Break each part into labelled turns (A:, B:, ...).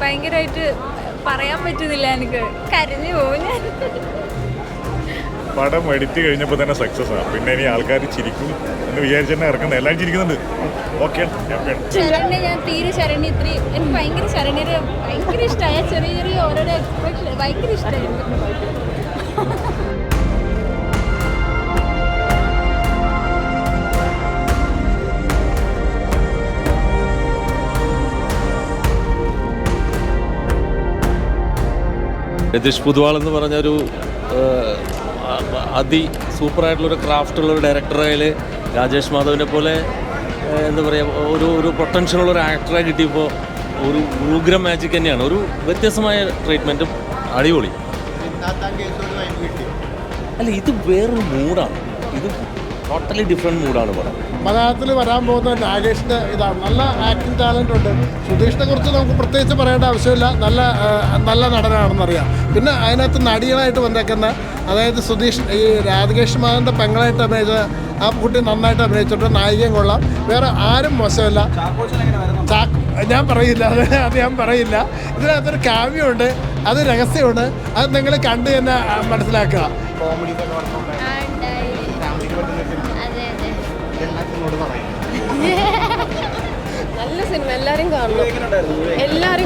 A: ഭയങ്കരമായിട്ട് പറയാൻ പറ്റുന്നില്ല, എനിക്ക് കരഞ്ഞു പോകും ഞാൻ.
B: പടം എഡിറ്റ് കഴിഞ്ഞപ്പോൾ തന്നെ സക്സസ് ആണ്. പിന്നെ ഇനി ആൾക്കാർ ചിരിക്കും എന്ന് വിചാരിച്ച് തന്നെ ഇറക്കുന്നത്. എല്ലാവരും ചിരിക്കുന്നുണ്ട്. ഓക്കെ, ഹാപ്പിയാണ്.
A: ശരണ്യ ഞാൻ തീരെ ശരണ്യ ഇത്രയും എനിക്ക് ഭയങ്കര ശരണ്യരെ ഭയങ്കര ഇഷ്ടമായ ചെറിയ ചെറിയ ഓരോരോ എക്സ്പ്രഷൻ ഭയങ്കര ഇഷ്ടമായിരുന്നു.
C: രതീഷ് പുതുവാൾ എന്ന് പറഞ്ഞൊരു സൂപ്പറായിട്ടുള്ളൊരു ക്രാഫ്റ്റുള്ളൊരു ഡയറക്ടറായാൽ രാജേഷ് മാധവിനെ പോലെ എന്താ പറയുക ഒരു പൊട്ടൻഷ്യലുള്ളൊരു ആക്ടറെ കിട്ടിയപ്പോൾ ഒരു ഉഗ്രം മാജിക് തന്നെയാണ്. ഒരു വ്യത്യസ്തമായ ട്രീറ്റ്മെൻറ്റും അടിപൊളി. അല്ല, ഇത് വേറൊരു മൂഡാണ്. ഇത് ടോട്ടലി ഡിഫറെൻറ്റ് മൂഡാണ് പടം.
D: മലയാളത്തിൽ വരാൻ പോകുന്ന നാഗേഷിൻ്റെ ഇതാണ്. നല്ല ആക്ടിങ് ടാലൻ്റ് ഉണ്ട്. സുധീഷിനെ കുറിച്ച് നമുക്ക് പ്രത്യേകിച്ച് പറയേണ്ട ആവശ്യമില്ല. നല്ല നടനാണെന്നറിയാം. പിന്നെ അതിനകത്ത് നടികളായിട്ട് വന്നേക്കുന്ന അതായത് സുധീഷ് ഈ രാധകേഷ് മാധവൻ്റെ പെങ്ങളായിട്ട് അഭിനയിച്ച ആ കുട്ടി നന്നായിട്ട് അഭിനയിച്ചിട്ട് നായികയും കൊള്ളാം. വേറെ ആരും മോശമല്ല. ഞാൻ പറയില്ല, അത് ഞാൻ പറയില്ല. ഇതിനകത്തൊരു കാവ്യമുണ്ട്, അത് രഹസ്യമുണ്ട്. അത് നിങ്ങൾ കണ്ട് തന്നെ മനസ്സിലാക്കുക.
E: നല്ല സിനിമ, എല്ലാവരും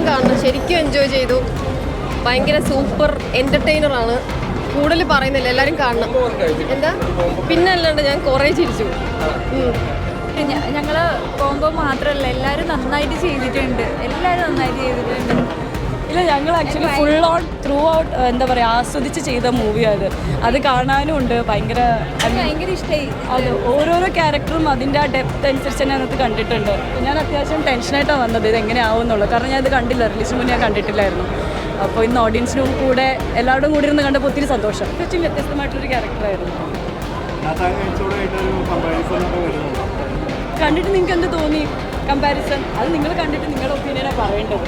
E: കാണണം. ശരിക്കും എൻജോയ് ചെയ്തു. ഭയങ്കര സൂപ്പർ എൻ്റർടൈനറാണ്. കൂടുതൽ പറയുന്നില്ല, എല്ലാവരും കാണണം. എന്താ പിന്നെ അല്ലാണ്ട് ഞാൻ കുറേ ചിരിച്ചു.
A: ഞങ്ങൾ പോകുമ്പോൾ മാത്രമല്ല, എല്ലാവരും നന്നായിട്ട് ചെയ്തിട്ടുണ്ട്.
F: ഇല്ല, ഞങ്ങൾ actually full on through out എന്താ പറയുക ആസ്വദിച്ച് ചെയ്ത മൂവിയാണ്. അത് കാണാനും ഉണ്ട്. ഭയങ്കര
A: ഇഷ്ടമായി.
F: അത് ഓരോരോ ക്യാരക്ടറും അതിൻ്റെ ആ ഡെപ്ത് അനുസരിച്ച് തന്നെ അതിനകത്ത് കണ്ടിട്ടുണ്ട്. ഞാൻ അത്യാവശ്യം ടെൻഷനായിട്ടാണ് വന്നത് ഇത് എങ്ങനെ ആവുമെന്നുള്ളത്. കാരണം ഞാൻ ഇത് കണ്ടില്ല, റിലീസിന് മുന്നേ ഞാൻ കണ്ടിട്ടില്ലായിരുന്നു. അപ്പോൾ ഇന്ന് ഓഡിയൻസിനും കൂടെ എല്ലാവരുടെയും കൂടി ഇരുന്ന് കണ്ടപ്പോൾ ഒത്തിരി സന്തോഷം. കുറച്ചും വ്യത്യസ്തമായിട്ടൊരു ക്യാരക്ടറായിരുന്നു. കണ്ടിട്ട് നിങ്ങൾക്ക് എന്ത് തോന്നി കമ്പാരിസൺ? അത് നിങ്ങൾ കണ്ടിട്ട് നിങ്ങളുടെ ഒപ്പീനിയനാണ് പറയേണ്ടത്.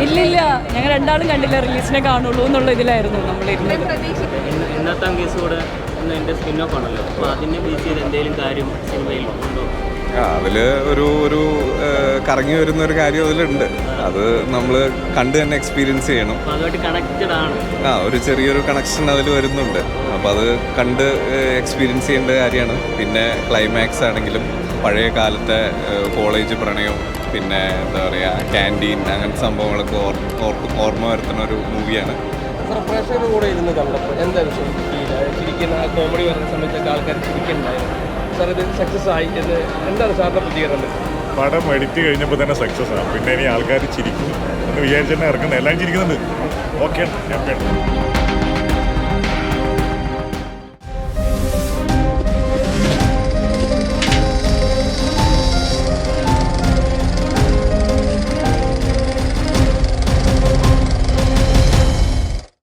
F: ഇല്ലില്ല, ഞങ്ങൾ രണ്ടാളും കണ്ടില്ല, റിലീസിനെ കാണുള്ളൂ എന്നുള്ള ഇതിലായിരുന്നു നമ്മളിരുന്നത്.
G: ഇന്നത്തെ കേസ് കൂടെ എൻ്റെ സ്പിൻ ഓഫ് ആണല്ലോ, അപ്പോൾ അതിനെ ബേസ് ചെയ്ത് എന്തെങ്കിലും കാര്യം സിനിമയിൽ ഉണ്ടോ?
H: അതിൽ ഒരു കറങ്ങി വരുന്നൊരു കാര്യം അതിലുണ്ട്. അത് നമ്മൾ കണ്ട് തന്നെ എക്സ്പീരിയൻസ് ചെയ്യണം.
G: അതുമായിട്ട് കണക്റ്റഡ് ആണ്.
H: ഒരു ചെറിയൊരു കണക്ഷൻ അതിൽ വരുന്നുണ്ട്. അപ്പോൾ അത് കണ്ട് എക്സ്പീരിയൻസ് ചെയ്യേണ്ട കാര്യമാണ്. പിന്നെ ക്ലൈമാക്സ് ആണെങ്കിലും പഴയ കാലത്തെ കോളേജ് പ്രണയം, പിന്നെ എന്താ പറയുക ക്യാൻറ്റീൻ, അങ്ങനത്തെ സംഭവങ്ങളൊക്കെ ഓർമ്മ വരുത്തുന്ന ഒരു മൂവിയാണ്.
I: പ്രേക്ഷകരുടെ കൂടെ ഇരുന്ന് കണ്ടപ്പോൾ എന്താ വിഷയം? ചിരിക്കുന്ന കോമഡി വരുന്ന സമയത്തൊക്കെ ആൾക്കാർ ചിരിക്കുന്നുണ്ടായിരുന്നു. സാർ ഇത് സക്സസ് ആയി എന്ന് എന്താണ് സാറിൻ്റെ പ്രതികരണം?
B: പടം എഡിറ്റ് കഴിഞ്ഞപ്പോൾ തന്നെ സക്സസ് ആണ്. പിന്നെ ഇനി ആൾക്കാർ ചിരിക്കും എന്ന് വിചാരിച്ച് തന്നെ ഇറക്കുന്നത്. എല്ലാവരും ചിരിക്കുന്നുണ്ട്. ഓക്കെ, ഹാപ്പിയാണ്.